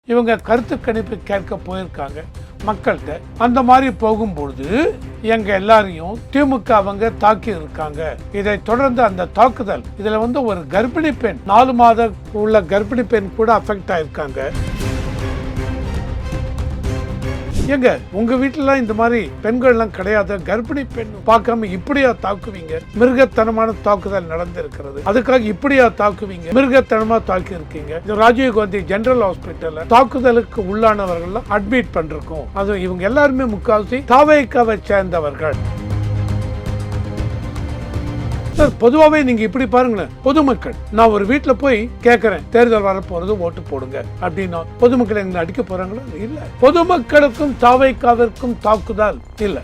இவங்க கருத்து கணிப்பு கேட்க போயிருக்காங்க மக்கள்கிட்ட. அந்த மாதிரி போகும்பொழுது எங்க எல்லாரையும் திமுக அவங்க தாக்கி இருக்காங்க. இதை தொடர்ந்து அந்த தாக்குதல் இதுல ஒரு கர்ப்பிணி பெண் 4 மாத உள்ள கர்ப்பிணி பெண் கூட அஃபெக்ட் ஆயிருக்காங்க. எங்க உங்க வீட்டுல இந்த மாதிரி பெண்கள் எல்லாம் கிடையாது, கர்ப்பிணி பெண் பார்க்காம இப்படியா தாக்குவீங்க? மிருகத்தனமான தாக்குதல் நடந்திருக்கிறது, அதுக்காக இப்படியா தாக்குவீங்க? மிருகத்தனமா தாக்கி இருக்கீங்க. ராஜீவ் காந்தி ஜெனரல் ஹாஸ்பிட்டல்ல தாக்குதலுக்கு உள்ளானவர்கள் அட்மிட் பண்றோம். அது இவங்க எல்லாருமே முக்காவாசி தாவேக்காவை சேர்ந்தவர்கள். பொதுவாகவே நீங்க இப்படி பாருங்களேன், பொதுமக்கள் நான் ஒரு வீட்டுல போய் கேட்கிறேன், தேர்தல் வர போறது ஓட்டு போடுங்க அப்படின்னா பொதுமக்கள் எங்களை அடிக்க போறாங்களா? இல்ல. பொதுமக்களுக்கும் தாவேக்காவிற்கும் தாக்குதல் இல்ல.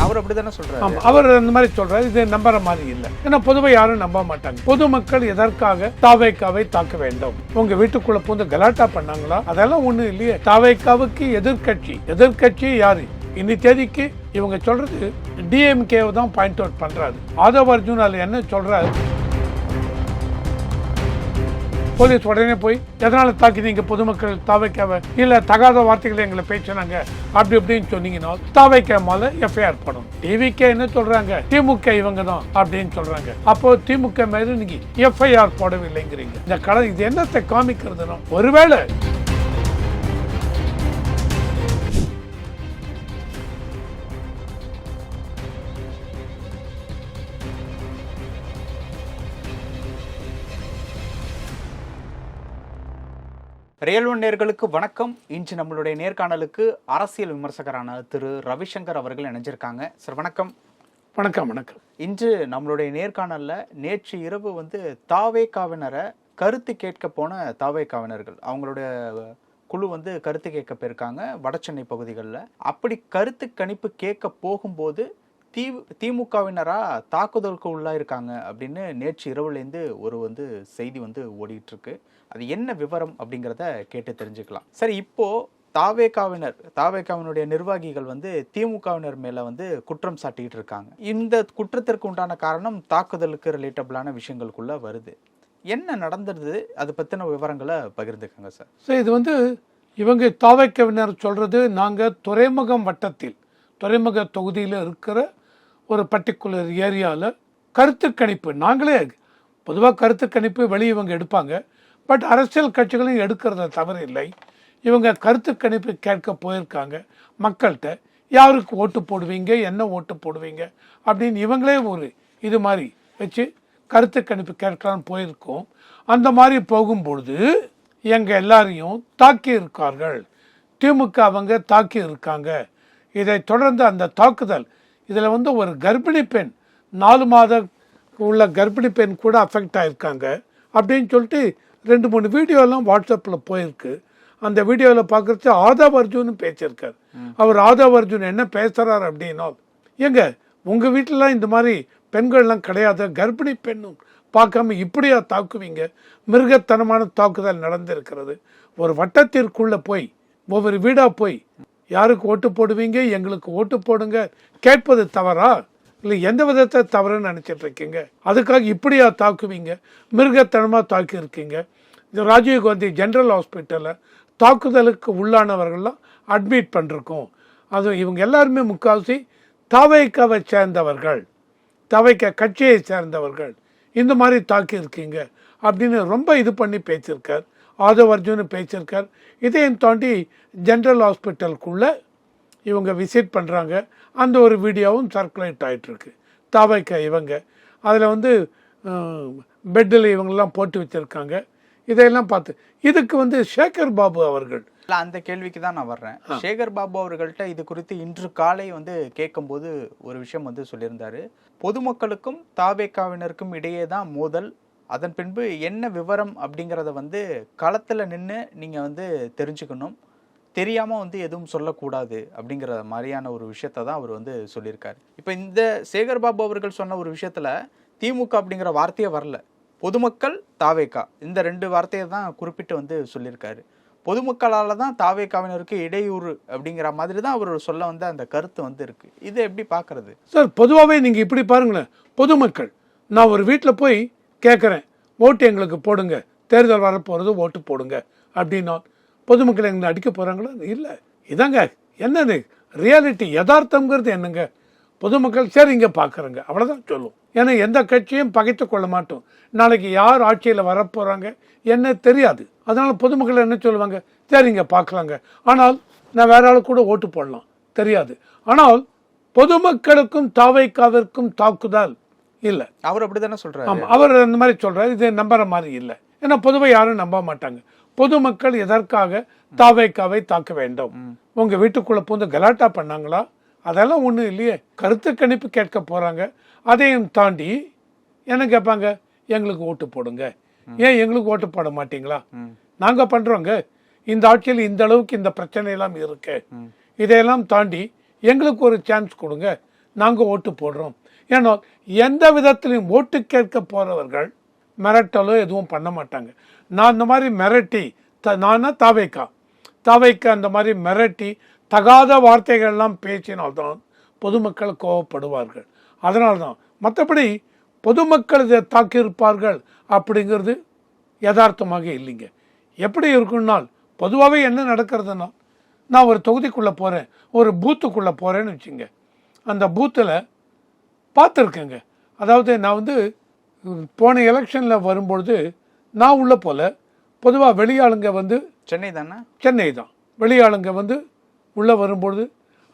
அவர் அப்படித்தானே சொல்றாரு. அவர் அந்த மாதிரி சொல்றாரு, இது நம்புற மாதிரி இல்ல. ஏன்னா பொதுவாக யாரும் நம்ப மாட்டாங்க. பொதுமக்கள் எதற்காக தாவேக்காவை தாக்க வேண்டும்? உங்க வீட்டுக்குள்ள பூந்து கலாட்டா பண்ணாங்களா? அதெல்லாம் ஒண்ணு இல்லையே. தாவேக்காவுக்கு எதிர்கட்சி யாரு? இன்னைக்கு தேதிக்கு இவங்க சொல்றது டிஎம்கே தான் பாயிண்ட் அவுட் பண்றாரு. ஆதவ் அர்ஜுன் அதுல என்ன சொல்றாரு? போலீஸ் உடனே போய் எதனால தாக்கினீங்க பொதுமக்கள் தாவேக்காவை? இல்ல தகாத வார்த்தைகளை எங்களை பேசினாங்க அப்படி இப்படின்னு சொன்னீங்கன்னா தாவேக்கா மேல எஃப்ஐஆர் போடும். டிவிகே என்ன சொல்றாங்க? திமுக இவங்க தான் அப்படின்னு சொல்றாங்க. அப்போ திமுக மேல நீங்க எஃப்ஐஆர் போடவில்லைங்கிறீங்க. இந்த கடை இது என்னத்தை காமிக்கிறதுனா, ஒருவேளை ரியல் ஒன் நேயர்களுக்கு வணக்கம். இன்று நம்மளுடைய நேர்காணலுக்கு அரசியல் விமர்சகரான திரு ரவிசங்கர் அவர்கள் இணைஞ்சிருக்காங்க. சார் வணக்கம். வணக்கம். வணக்கம். இன்று நம்மளுடைய நேர்காணல்ல நேற்று இரவு தாவேக்காவினரை கருத்து கேட்க போன தாவேக்காவினர்கள் அவங்களுடைய குழு கருத்து கேட்க போயிருக்காங்க வடசென்னை பகுதிகளில். அப்படி கருத்து கணிப்பு கேட்க போகும்போது திமுகவினரா தாக்குதலுக்கு உள்ளாயிருக்காங்க அப்படின்னு நேற்று இரவுலேருந்து ஒரு செய்தி ஓடிட்டு இருக்கு. அது என்ன விவரம் அப்படிங்கிறத கேட்டு தெரிஞ்சுக்கலாம். சரி, இப்போ தாவேக்காவினுடைய நிர்வாகிகள் திமுகவினர் மேல குற்றம் சாட்டிட்டு இருக்காங்க. இந்த குற்றத்திற்கு உண்டான காரணம் தாக்குதலுக்கு ரிலேட்டபிளான விஷயங்களுக்குள்ள வருது. என்ன நடந்தது, அதை பத்தின விவரங்களை பகிர்ந்துக்கங்க சார். சார், இது இவங்க தாவேக்காவினர் சொல்றது, நாங்க துறைமுகம் வட்டத்தில் துறைமுக தொகுதியில் இருக்கிற ஒரு பர்டிகுலர் ஏரியாவில் கருத்து கணிப்பு, நாங்களே பொதுவாக கருத்து கணிப்பு வெளியே இவங்க எடுப்பாங்க, பட் அரசியல் கட்சிகளையும் எடுக்கிறத தவறு இல்லை. இவங்க கருத்து கணிப்பு கேட்க போயிருக்காங்க மக்கள்கிட்ட. யாருக்கு ஓட்டு போடுவீங்க, என்ன ஓட்டு போடுவீங்க அப்படின்னு இவங்களே ஒரு இது மாதிரி வச்சு கருத்து கணிப்பு கேட்கலான்னு போயிருக்கோம். அந்த மாதிரி போகும்பொழுது எங்கள் எல்லாரையும் தாக்கி இருக்கார்கள். திமுக அவங்க தாக்கி இருக்காங்க. இதை தொடர்ந்து அந்த தாக்குதல் இதில் ஒரு கர்ப்பிணி பெண் 4 மாத உள்ள கர்ப்பிணி பெண் கூட அஃபெக்ட் ஆயிருக்காங்க அப்படின்னு சொல்லிட்டு 2-3 வீடியோலாம் வாட்ஸ்அப்பில் போயிருக்கு. அந்த வீடியோவில் பார்க்குறது ஆதவ் அர்ஜுன் பேசியிருக்கார். அவர் ஆதவ் அர்ஜுன் என்ன பேசுகிறார் அப்படின்னா, எங்க உங்கள் வீட்டிலலாம் இந்த மாதிரி பெண்கள்லாம் கிடையாது, கர்ப்பிணி பெண்ணும் பார்க்காம இப்படியா தாக்குவீங்க? மிருகத்தனமான தாக்குதல் நடந்திருக்கிறது. ஒரு வட்டத்திற்குள்ளே போய் ஒவ்வொரு வீடாக போய் யாருக்கு ஓட்டு போடுவீங்க, எங்களுக்கு ஓட்டு போடுங்க கேட்பது தவறா? இல்லை எந்த விதத்தை தவறுன்னு நினச்சிட்டு இருக்கீங்க? அதுக்காக இப்படியா தாக்குவீங்க? மிருகத்தனமாக தாக்கி இருக்கீங்க. ராஜீவ் காந்தி ஜெனரல் ஹாஸ்பிட்டலில் தாக்குதலுக்கு உள்ளானவர்கள்லாம் அட்மிட் பண்ணிருக்கோம். அது இவங்க எல்லாருமே முக்காவாசி தாவேக்காவை சேர்ந்தவர்கள், தாவேக்கா கட்சியை சேர்ந்தவர்கள். இந்த மாதிரி தாக்கி இருக்கீங்க அப்படின்னு ரொம்ப இது பண்ணி பேசியிருக்கார். ஆதவ் அர்ஜுன் பேசியிருக்கார். இதையும் தாண்டி ஜென்ரல் ஹாஸ்பிட்டலுக்குள்ளே இவங்க விசிட் பண்ணுறாங்க. அந்த ஒரு வீடியோவும் சர்க்குலேட் ஆகிட்டுருக்கு. தாவேக்கா இவங்க அதில் பெட்டில் இவங்கெல்லாம் போட்டு வச்சுருக்காங்க. இதையெல்லாம் பார்த்து இதுக்கு சேகர் பாபு அவர்கள், அந்த கேள்விக்கு தான் நான் வர்றேன். சேகர் பாபு அவர்கள்ட்ட இது குறித்து இன்று காலை கேட்கும்போது ஒரு விஷயம் சொல்லியிருந்தாரு. பொதுமக்களுக்கும் தாவேக்காவினருக்கும் இடையே தான் மோதல், அதன் பின்பு என்ன விவரம் அப்படிங்கிறத களத்தில் நின்று நீங்கள் தெரிஞ்சுக்கணும், தெரியாமல் எதுவும் சொல்லக்கூடாது அப்படிங்கிற மாதிரியான ஒரு விஷயத்த தான் அவர் சொல்லியிருக்காரு. இப்போ இந்த சேகர் பாபு அவர்கள் சொன்ன ஒரு விஷயத்தில் திமுக அப்படிங்கிற வார்த்தையே வரல, பொதுமக்கள் தாவேக்கா இந்த 2 வார்த்தையை தான் குறிப்பிட்டு சொல்லியிருக்காரு. பொதுமக்களால் தான் தாவேக்காவினருக்கு இடையூறு அப்படிங்கிற மாதிரி தான் அவர் சொல்ல அந்த கருத்து இருக்கு. இதை எப்படி பார்க்கறது சார்? பொதுவாகவே நீங்கள் இப்படி பாருங்களேன், பொதுமக்கள் நான் ஒரு வீட்டில் போய் கேட்குறேன், ஓட்டு எங்களுக்கு போடுங்க, தேர்தல் வரப்போகிறது ஓட்டு போடுங்க அப்படின்னா பொதுமக்கள் எங்களை அடிக்க போகிறாங்களா? இல்லை. இதாங்க என்னது ரியாலிட்டி, யதார்த்தங்கிறது என்னங்க. பொதுமக்கள் சரி இங்கே பார்க்குறேங்க அவ்வளோதான் சொல்லும். ஏன்னா எந்த கட்சியும் பகைத்து கொள்ள மாட்டோம். நாளைக்கு யார் ஆட்சியில் வரப்போகிறாங்க என்ன தெரியாது. அதனால் பொதுமக்கள் என்ன சொல்லுவாங்க, சரி இங்கே பார்க்கலாங்க, ஆனால் நான் வேற ஆளு கூட ஓட்டு போடலாம் தெரியாது. ஆனால் பொதுமக்களுக்கும் தாவைக்காவிற்கும் தாக்குதல் இல்லை. அவர் அப்படித்தானே சொல்றாரு. ஆமாம், அவர் அந்த மாதிரி சொல்றாரு. இது நம்புற மாதிரி இல்லை. ஏன்னா பொதுவாக யாரும் நம்ப மாட்டாங்க. பொதுமக்கள் எதற்காக தாவைக்காவை தாக்க வேண்டும்? உங்க வீட்டுக்குள்ள பூந்து கலாட்டா பண்ணாங்களா? அதெல்லாம் ஒன்றும் இல்லையே. கருத்து கணிப்பு கேட்க போறாங்க. அதையும் தாண்டி என்ன கேட்பாங்க, எங்களுக்கு ஓட்டு போடுங்க. ஏன் எங்களுக்கு ஓட்டு போட மாட்டீங்களா? நாங்க பண்றோங்க. இந்த ஆட்சியில் இந்த அளவுக்கு இந்த பிரச்சனை எல்லாம் இருக்கு. இதையெல்லாம் தாண்டி எங்களுக்கு ஒரு சான்ஸ் கொடுங்க, நாங்க ஓட்டு போடுறோம். ஏன்னா எந்த விதத்திலையும் ஓட்டு கேட்க போறவர்கள் மிரட்டலோ எதுவும் பண்ண மாட்டாங்க. நான் இந்த மாதிரி மிரட்டி நானா தாவைக்கா அந்த மாதிரி மிரட்டி தகாத வார்த்தைகள்லாம் பேசினால்தான் பொதுமக்கள் கோவப்படுவார்கள். அதனால்தான். மற்றபடி பொதுமக்கள் இதை தாக்கியிருப்பார்கள் அப்படிங்கிறது யதார்த்தமாக இல்லைங்க. எப்படி இருக்குன்னால் பொதுவாகவே என்ன நடக்கிறதுனா, நான் ஒரு தொகுதிக்குள்ளே போகிறேன், ஒரு பூத்துக்குள்ளே போகிறேன்னு வச்சுங்க. அந்த பூத்தில் பார்த்துருக்கேங்க. அதாவது நான் போன எலெக்ஷனில் வரும்பொழுது நான் உள்ளே போல, பொதுவாக வெளியாளுங்க சென்னை தானே, சென்னை தான். வெளியாளுங்க உள்ளே வரும்பொழுது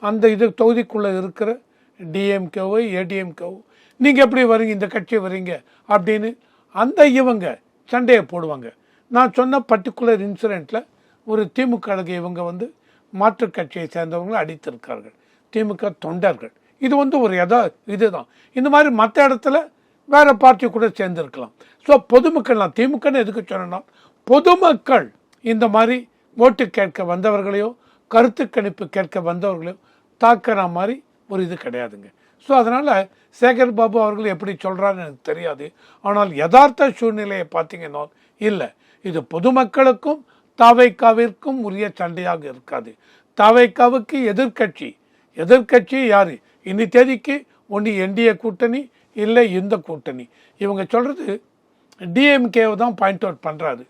அந்த தொகுதிக்குள்ளே இருக்கிற டிஎம்கேவோ ஏடிஎம்கேவோ நீங்கள் எப்படி வரீங்க, இந்த கட்சி வரீங்க அப்படின்னு அந்த இவங்க சண்டையை போடுவாங்க. நான் சொன்ன பர்டிகுலர் இன்சிடெண்ட்டில் ஒரு திமுக இவங்க மாற்றுக் கட்சியை சேர்ந்தவங்களை அடித்திருக்கார்கள், திமுக தொண்டர்கள். இது ஒரு இதுதான். இந்த மாதிரி மற்ற இடத்துல வேற பார்ட்டி கூட சேர்ந்துருக்கலாம். ஸோ பொதுமக்கள், நான் திமுகன்னு எதுக்கு சொன்னா, பொதுமக்கள் இந்த மாதிரி ஓட்டு கேட்க வந்தவர்களையோ கருத்து கணிப்பு கேட்க வந்தவர்களையோ தாக்குற மாதிரி ஒரு இது கிடையாதுங்க. ஸோ அதனால் சேகர் பாபு அவர்கள் எப்படி சொல்கிறான்னு எனக்கு தெரியாது. ஆனால் யதார்த்த சூழ்நிலையை பார்த்தீங்கன்னா இல்லை, இது பொதுமக்களுக்கும் தாவைக்காவிற்கும் உரிய சண்டையாக இருக்காது. தாவைக்காவுக்கு எதிர்கட்சி யார்? இன்னி தேதிக்கு ஒன்று என்டிஏ கூட்டணி, இல்லை இந்த கூட்டணி. இவங்க சொல்கிறது டிஎம்கேவை தான் பாயிண்ட் அவுட் பண்ணுறாரு.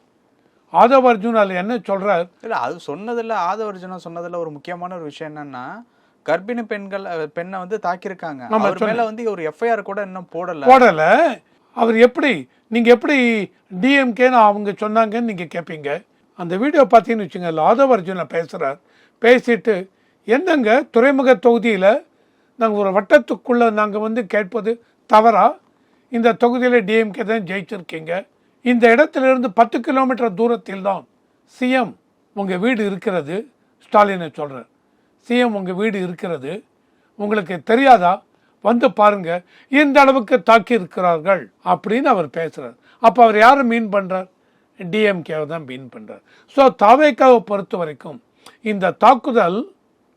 ஆதவ் அர்ஜுன் அதில் என்ன சொல்கிறார்? இல்லை, அது சொன்னதில்ல. ஆதவ் அர்ஜுனா சொன்னதில் ஒரு முக்கியமான ஒரு விஷயம் என்னன்னா, கர்ப்பிணி பெண்ணை தாக்கியிருக்காங்க. அவர் மேல ஒரு எஃப்ஐஆர் கூட இன்னும் போடல. அவர் எப்படி, நீங்க எப்படி டிஎம்கேன்னு அவங்க சொன்னாங்கன்னு நீங்க கேட்பீங்க. அந்த வீடியோ பார்த்தீங்கன்னு வச்சுங்க, ஆதவ் அர்ஜுனா பேசுறார். பேசிட்டு என்னங்க துறைமுக தொகுதியில் நாங்கள் ஒரு வட்டத்துக்குள்ள நாங்கள் கேட்பது தவறா? இந்த தொகுதியில் டிஎம்கே தான் ஜெயிச்சிருக்கீங்க. இந்த இடத்திலிருந்து 10 கிலோமீட்டர் தூரத்தில் தான் சிஎம் உங்கள் வீடு இருக்கிறது. ஸ்டாலினை சொல்கிறார், சிஎம் உங்கள் வீடு இருக்கிறது, உங்களுக்கு தெரியாதா? பாருங்க, இந்த அளவுக்கு தாக்கி இருக்கிறார்கள் அப்படின்னு அவர் பேசுகிறார். அப்போ அவர் யாரை மீன் பண்ணுறார்? டிஎம்கேவை தான் மீன் பண்ணுறார். ஸோ தாவேக்காவை பொறுத்த வரைக்கும் இந்த தாக்குதல்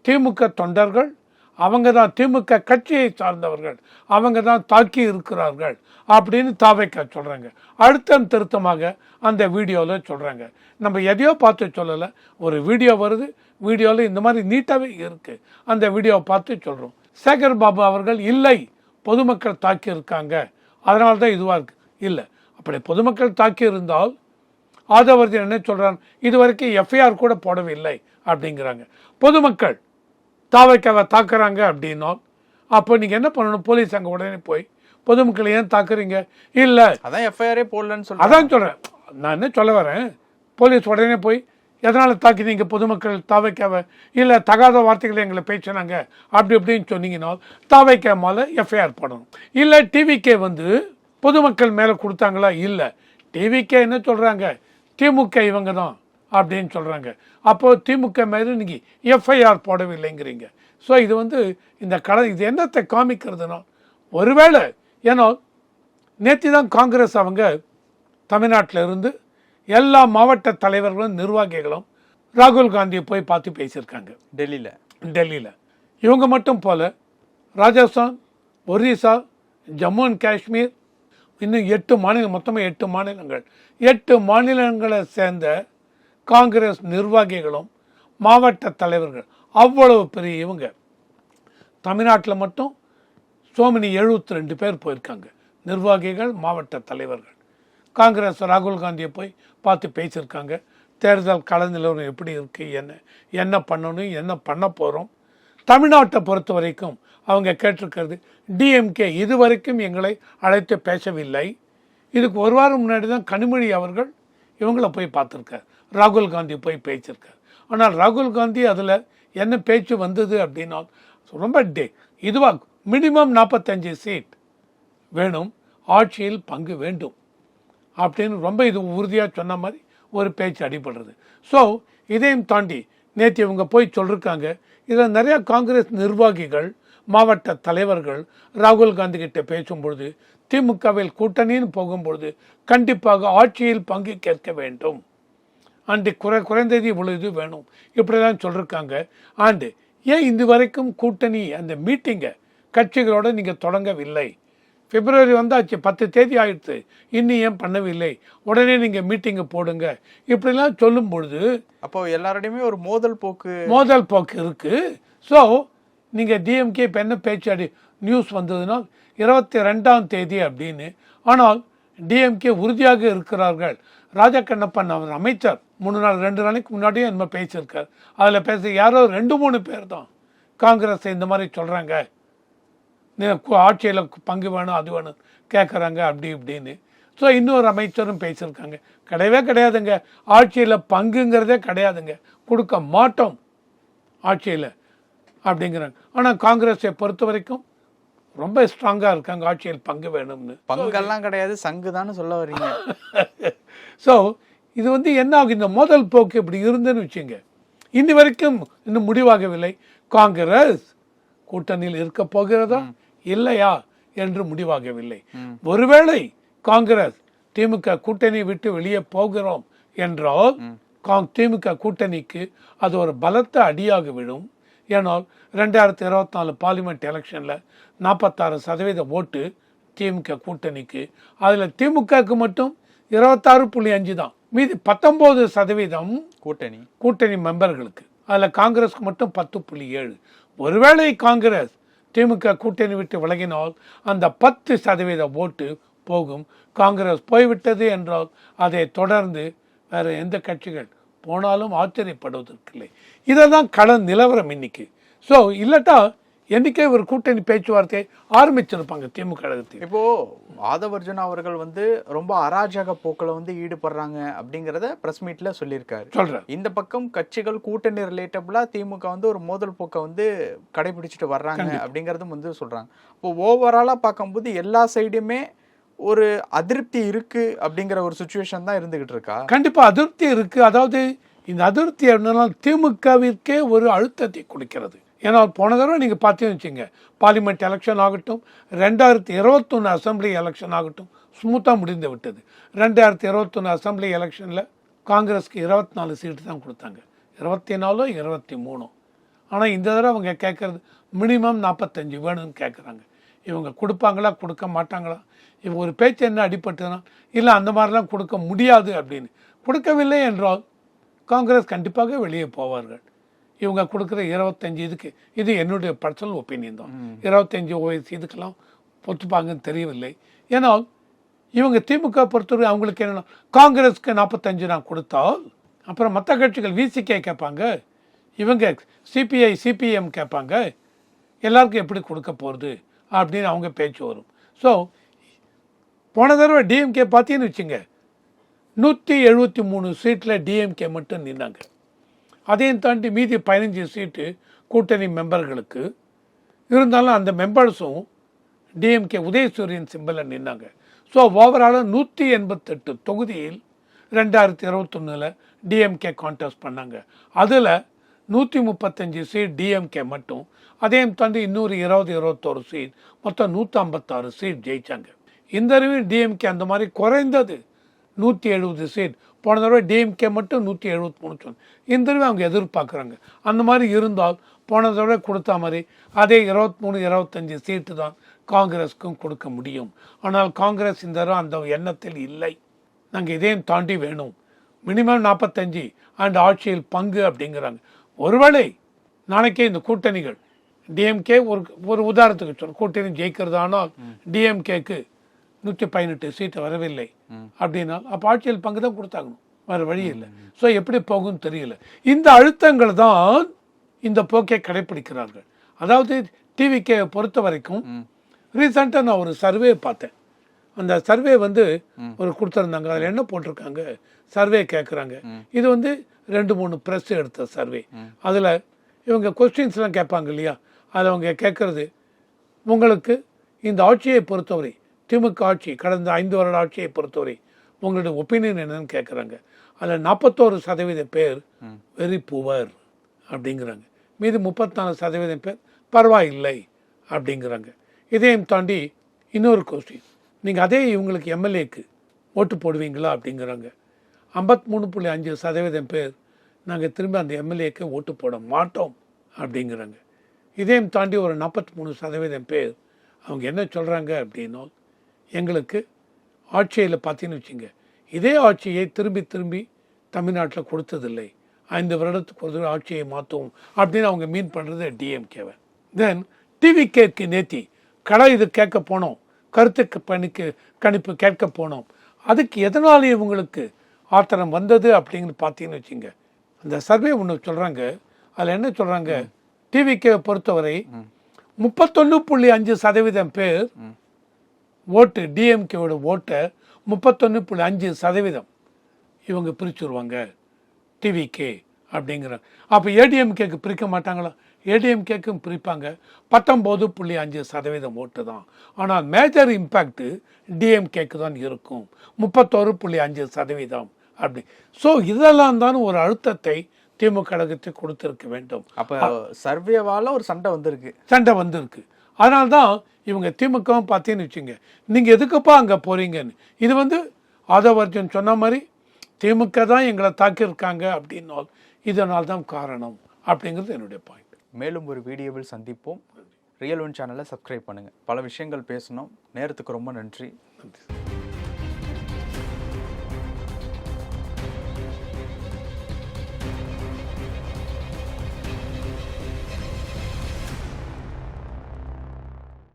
திமுக தொண்டர்கள், அவங்க தான் திமுக கட்சியை சார்ந்தவர்கள், அவங்க தான் தாக்கி இருக்கிறார்கள் அப்படின்னு தாவேக்கா சொல்கிறாங்க. அழுத்தம் திருத்தமாக அந்த வீடியோவில் சொல்கிறாங்க. நம்ம எதையோ பார்த்து சொல்லலை, ஒரு வீடியோ வருது, வீடியோவில் இந்த மாதிரி நீட்டாகவே இருக்குது, அந்த வீடியோவை பார்த்து சொல்கிறோம். சேகர் பாபு அவர்கள் இல்லை, பொதுமக்கள் தாக்கி இருக்காங்க, அதனால தான் இதுவாக இருக்குது. இல்லை, அப்படி பொதுமக்கள் தாக்கி இருந்தால் ஆதவர்ஜன் என்ன சொல்கிறாங்க, இது வரைக்கும் எஃப்ஐஆர் கூட போடவில்லை அப்படிங்கிறாங்க. பொதுமக்கள் தாவைக்காவை தாக்குறாங்க அப்படின்னா அப்போ நீங்கள் என்ன பண்ணணும்? போலீஸ் அங்கே உடனே போய் பொதுமக்களை ஏன் தாக்குறீங்க? இல்லை, அதான் எஃப்ஐஆரே போடலன்னு சொல்லி அதான் சொல்கிறேன். நான் என்ன சொல்ல வரேன், போலீஸ் உடனே போய் எதனால் தாக்கினீங்க பொதுமக்கள் தாவைக்காவை? இல்லை, தகாத வார்த்தைகளை எங்களை பேசினாங்க அப்படி இப்படின்னு சொன்னீங்கன்னா தாவைக்கா மேலே எஃப்ஐஆர் போடணும். இல்லை, டிவிக்கே பொதுமக்கள் மேலே கொடுத்தாங்களா? இல்லை, டிவிக்கே என்ன சொல்கிறாங்க, திமுக இவங்க தான் அப்படின்னு சொல்கிறாங்க. அப்போது திமுக மேலே நீங்கள் எஃப்ஐஆர் போடவில்லைங்கிறீங்க. ஸோ இது இந்த இது என்னத்தை காமிக்கிறதுனா, ஒருவேளை ஏன்னா நேற்று தான் காங்கிரஸ் அவங்க தமிழ்நாட்டில் இருந்து எல்லா மாவட்ட தலைவர்களும் நிர்வாகிகளும் ராகுல் காந்தியை போய் பார்த்து பேசியிருக்காங்க டெல்லியில். இவங்க மட்டும் போல ராஜஸ்தான், ஒரிசா, ஜம்மு அண்ட் காஷ்மீர், இன்னும் 8 மாநிலம், மொத்தமாக 8 மாநிலங்கள், 8 மாநிலங்களை சேர்ந்த காங்கிரஸ் நிர்வாகிகளும் மாவட்ட தலைவர்கள் அவ்வளவு பெரிய இவங்க. தமிழ்நாட்டில் மட்டும் சோமனி 72 பேர் போயிருக்காங்க, நிர்வாகிகள், மாவட்ட தலைவர்கள். காங்கிரஸ் ராகுல் காந்தியை போய் பார்த்து பேசியிருக்காங்க. தேர்தல் கள நிலவரம் எப்படி இருக்குது, என்ன பண்ணணும், என்ன பண்ண போகிறோம். தமிழ்நாட்டை பொறுத்த வரைக்கும் அவங்க கேட்டிருக்கிறது, டிஎம்கே இதுவரைக்கும் எங்களை அழைத்து பேசவில்லை. இதுக்கு ஒரு வாரம் முன்னாடி தான் கனிமொழி அவர்கள் இவங்களை போய் பார்த்துருக்கார், ராகுல் காந்தி போய் பேசியிருக்கார். ஆனால் ராகுல் காந்தி அதில் என்ன பேச்சு வந்தது அப்படின்னா ரொம்ப இதுவாக மினிமம் 45 சீட் வேணும், ஆட்சியில் பங்கு வேண்டும் அப்படின்னு ரொம்ப இது உறுதியாக சொன்ன மாதிரி ஒரு பேச்சு அடிபடுறது. ஸோ இதையும் தாண்டி நேற்று இவங்க போய் சொல்லியிருக்காங்க. இதில் நிறையா காங்கிரஸ் நிர்வாகிகள், மாவட்ட தலைவர்கள் ராகுல் காந்தி கிட்ட பேசும்பொழுது திமுகவில் கூட்டணின்னு போகும்பொழுது கண்டிப்பாக ஆட்சியில் பங்கு கேட்க வேண்டும், ஆண்டு குறைந்தது இவ்வளவு வேணும், இப்படிதான் சொல்லியிருக்காங்க. ஆண்டு ஏன் இது வரைக்கும் கூட்டணி அந்த மீட்டிங்கை கட்சிகளோட நீங்கள் தொடங்கவில்லை? பிப்ரவரி வந்தாச்சு, 10 தேதி ஆயிடுச்சு, இன்னும் ஏன் பண்ணவில்லை? உடனே நீங்கள் மீட்டிங்கை போடுங்க, இப்படிலாம் சொல்லும் பொழுது அப்போ எல்லாரோடையுமே ஒரு மோதல் போக்கு இருக்கு. ஸோ நீங்கள் டிஎம்கே இப்போ என்ன பேச்சு நியூஸ் வந்ததுனால் 22ஆம் தேதி அப்படின்னு. ஆனால் டிஎம்கே உறுதியாக இருக்கிறார்கள். ராஜா கண்ணப்பன் அவர் அமைச்சர் 2 நாளைக்கு முன்னாடியே நம்ம பேசியிருக்கார். அதில் பேச யாரோ 2-3 பேர் தான் காங்கிரஸ் இந்த மாதிரி சொல்கிறாங்க, ஆட்சியில் பங்கு வேணும் அது வேணும் கேட்குறாங்க அப்படி இப்படின்னு. ஸோ இன்னொரு அமைச்சரும் பேசியிருக்காங்க, கிடையாதுங்க, ஆட்சியில் பங்குங்கிறதே கிடையாதுங்க, கொடுக்க மாட்டோம் ஆட்சியில் அப்படிங்கிறாங்க. ஆனால் காங்கிரஸை பொறுத்த வரைக்கும் ரொம்ப ஸ்ட்ராங்காக இருக்காங்க, ஆட்சியில் பங்கு வேணும்னு. பங்கெல்லாம் கிடையாது, சங்கு தானே சொல்ல வரீங்க. ஸோ இது என்ன ஆகும், இந்த மோதல் போக்கு இப்படி இருந்துன்னு வச்சுங்க, இன்னி வரைக்கும் இன்னும் முடிவாகவில்லை. காங்கிரஸ் கூட்டணியில் இருக்க போகிறதா இல்லையா என்று முடிவாகவில்லை. ஒருவேளை காங்கிரஸ் திமுக கூட்டணி விட்டு வெளியே போகிறோம் என்றால் திமுக கூட்டணிக்கு அது ஒரு பலத்த அடியாக விடும். ஏனால் 2024 பார்லிமெண்ட் எலெக்ஷனில் 46% ஓட்டு திமுக கூட்டணிக்கு. அதில் திமுகவுக்கு மட்டும் 26.5 தான், மீதி 19% கூட்டணி மெம்பர்களுக்கு. அதில் காங்கிரஸ்க்கு மட்டும் 10.7. ஒருவேளை காங்கிரஸ் திமுக கூட்டணி விட்டு விலகினால் அந்த 10% ஓட்டு போகும். காங்கிரஸ் போய்விட்டது என்றால் அதை தொடர்ந்து வேறு எந்த கட்சிகள் போனாலும் ஆச்சரியப்படுவதற்கில்லை. இதைதான் கள நிலவரம் இன்னைக்கு. ஸோ இல்லாட்டா என்னைக்கே ஒரு கூட்டணி பேச்சுவார்த்தை ஆரம்பிச்சிருப்பாங்க திமுக கழகத்தில். இப்போ ஆதவர்ஜுனா அவர்கள் ரொம்ப அராஜக போக்கில் ஈடுபடுறாங்க அப்படிங்கிறத பிரஸ் மீட்ல சொல்லியிருக்காரு. இந்த பக்கம் கட்சிகள் கூட்டணி ரிலேட்டபிளா திமுக ஒரு மோதல் போக்கை கடைபிடிச்சிட்டு வர்றாங்க அப்படிங்கறதும் சொல்றாங்க. இப்போ ஓவராலா பார்க்கும்போது எல்லா சைடுமே ஒரு அதிருப்தி இருக்கு அப்படிங்கிற ஒரு சுச்சுவேஷன் தான் இருந்துகிட்டு இருக்கா? கண்டிப்பா அதிருப்தி இருக்கு. அதாவது இந்த அதிருப்தி என்னன்னா திமுகவிற்கே ஒரு அழுத்தத்தை கொடுக்கிறது. ஏன்னா போன தடவை நீங்கள் பார்த்தீங்கன்னு வச்சுங்க, பார்லிமெண்ட் எலெக்ஷன் ஆகட்டும், 2021 அசம்பிளி எலெக்ஷன் ஆகட்டும், ஸ்மூத்தாக முடிந்து விட்டது. 2021 அசம்பிளி எலெக்ஷனில் காங்கிரஸ்க்கு 24 சீட்டு தான் கொடுத்தாங்க, 24 23. ஆனால் இந்த தடவை அவங்க கேட்குறது மினிமம் 45 வேணும்னு கேட்குறாங்க. இவங்க கொடுப்பாங்களா கொடுக்க மாட்டாங்களா? இவங்க ஒரு பேச்சு என்ன அடிபட்டுனா, இல்லை அந்த மாதிரிலாம் கொடுக்க முடியாது அப்படின்னு. கொடுக்கவில்லை என்றால் காங்கிரஸ் கண்டிப்பாக வெளியே போவார்கள். இவங்க கொடுக்குற 25 இதுக்கு, இது என்னுடைய பர்சனல் ஒப்பீனியன் தான், 25 இதுக்கெல்லாம் ஒத்துப்பாங்கன்னு தெரியவில்லை. ஏன்னால் இவங்க திமுக பொறுத்தவரை அவங்களுக்கு என்னென்னா, காங்கிரஸுக்கு 45 நான் கொடுத்தால் அப்புறம் மற்ற கட்சிகள் விசிகே கேட்பாங்க, இவங்க சிபிஐ சிபிஎம் கேட்பாங்க, எல்லாருக்கும் எப்படி கொடுக்க போகிறது அப்படின்னு அவங்க பேச்சு வரும். ஸோ போன தடவை டிஎம்கே பார்த்தீங்கன்னு வச்சுங்க, 173 சீட்டில் டிஎம்கே மட்டும் நின்னாங்க. அதையும் தாண்டி மீதி 15 சீட்டு கூட்டணி மெம்பர்களுக்கு இருந்தாலும் அந்த மெம்பர்ஸும் டிஎம்கே உதயசூரியன் சிம்பிளில் நின்னாங்க. ஸோ ஓவராலாக 188 தொகுதியில் 2021 டிஎம்கே கான்டெஸ்ட் பண்ணாங்க. அதில் 135 சீட் டிஎம்கே மட்டும், அதையும் தாண்டி இன்னொரு 21 சீட், மொத்தம் 156 சீட் ஜெயிச்சாங்க. இந்த தடவை டிஎம்கே அந்த மாதிரி குறைந்தது 170 சீட். போன தடவை டிஎம்கே மட்டும் 173 சொன்னாங்க. இந்த தடவை அவங்க எதிர்பார்க்குறாங்க அந்த மாதிரி இருந்தால் போன தடவை கொடுத்த மாதிரி அதே 23-25 சீட்டு தான் காங்கிரஸுக்கும் கொடுக்க முடியும். ஆனால் காங்கிரஸ் இந்த தடவை அந்த எண்ணத்தில் இல்லை. நாங்கள் இதையும் தாண்டி வேணும், மினிமம் 45 அண்ட் ஆட்சியில் பங்கு அப்படிங்கிறாங்க. ஒருவேளை நாளைக்கே இந்த கூட்டணிகள் டிஎம்கே ஒரு உதாரணத்துக்கு சொல்ல கூட்டணி ஜெயிக்கிறதானால் டிஎம்கேக்கு 118 சீட்டு வரவில்லை அப்படின்னா அப்போ ஆட்சியில் பங்கு தான் கொடுத்தாகணும், வேறு வழி இல்லை. ஸோ எப்படி போகும்னு தெரியல. இந்த அழுத்தங்கள் தான் இந்த போக்கை கடைப்பிடிக்கிறார்கள். அதாவது டிவிக்கே பொறுத்த வரைக்கும் ரீசெண்டாக நான் ஒரு சர்வே பார்த்தேன். அந்த சர்வே வந்து ஒரு கொடுத்துருந்தாங்க. அதில் என்ன போட்டிருக்காங்க, சர்வே கேட்குறாங்க. இது வந்து 2-3 ப்ரெஸ் எடுத்த சர்வே. அதில் இவங்க கொஸ்டின்ஸ்லாம் கேட்பாங்க இல்லையா, அதில் அவங்க கேட்குறது, உங்களுக்கு இந்த ஆட்சியை பொறுத்தவரை, திமுக ஆட்சி கடந்த 5 வருட ஆட்சியை பொறுத்தவரை உங்களுடைய ஒப்பீனியன் என்னன்னு கேட்குறாங்க. அதில் 41% பேர் வெரி புவர் அப்படிங்கிறாங்க. மீது 34% பேர் பரவாயில்லை அப்படிங்கிறாங்க. இதையும் தாண்டி இன்னொரு கொஸ்டின், நீங்கள் அதே இவங்களுக்கு எம்எல்ஏக்கு ஓட்டு போடுவீங்களா அப்படிங்கிறாங்க. 53.5% பேர் நாங்கள் திரும்ப அந்த எம்எல்ஏக்கு ஓட்டு போட மாட்டோம் அப்படிங்கிறாங்க. இதையும் தாண்டி ஒரு 43% பேர் அவங்க என்ன சொல்கிறாங்க அப்படின்னா, எங்களுக்கு ஆட்சியில் பார்த்தீங்கன்னு வச்சுங்க, இதே ஆட்சியை திரும்பி திரும்பி தமிழ்நாட்டில் கொடுத்ததில்லை, 5 வருடத்துக்கு ஒரு ஆட்சியை மாற்றுவோம் அப்படின்னு அவங்க மீன் பண்ணுறது டிஎம்கேவை. தென் டிவிகேக்கு நேத்தி இது கேட்க போனோம், கணிப்பு கேட்க போனோம். அதுக்கு எதனால இவங்களுக்கு ஆத்திரம் வந்தது அப்படிங்கிறது பார்த்தீங்கன்னு வச்சுங்க, அந்த சர்வே ஒன்று சொல்கிறாங்க. அதில் என்ன சொல்கிறாங்க, டிவிகே பொறுத்தவரை 31.5% பேர் ஓட்டு, டிஎம்கேவோட ஓட்டை 31.5% இவங்க பிரிச்சுருவாங்க டிவிகே அப்படிங்கிறாங்க. அப்போ ஏடிஎம்கேக்கு பிரிக்க மாட்டாங்களா? ஏடிஎம்கேக்கும் பிரிப்பாங்க. 19.5% ஓட்டு தான். ஆனால் மேஜர் இம்பேக்ட் டிஎம்கேக்கு தான் இருக்கும், 31.5% அப்படி. ஸோ இதெல்லாம் தான் ஒரு அழுத்தத்தை திமுக கழகத்துக்கு கொடுத்திருக்க வேண்டும். அப்போ சர்வேவால் ஒரு சண்டை வந்திருக்கு. அதனால தான் இவங்க திமுகவும் பார்த்தீங்கன்னு வச்சுங்க, நீங்கள் எதுக்குப்பா அங்கே போகிறீங்கன்னு. இது வந்து ஆதவர்ஜன் சொன்ன மாதிரி திமுக தான் எங்களை தாக்கியிருக்காங்க அப்படின்னால் இதனால் தான் காரணம் அப்படிங்கிறது என்னுடைய பாயிண்ட். மேலும் ஒரு வீடியோவில் சந்திப்போம். ரியல் ஒன் சேனலை சப்ஸ்கிரைப் பண்ணுங்கள். பல விஷயங்கள் பேசணும். நேரத்துக்கு ரொம்ப நன்றி.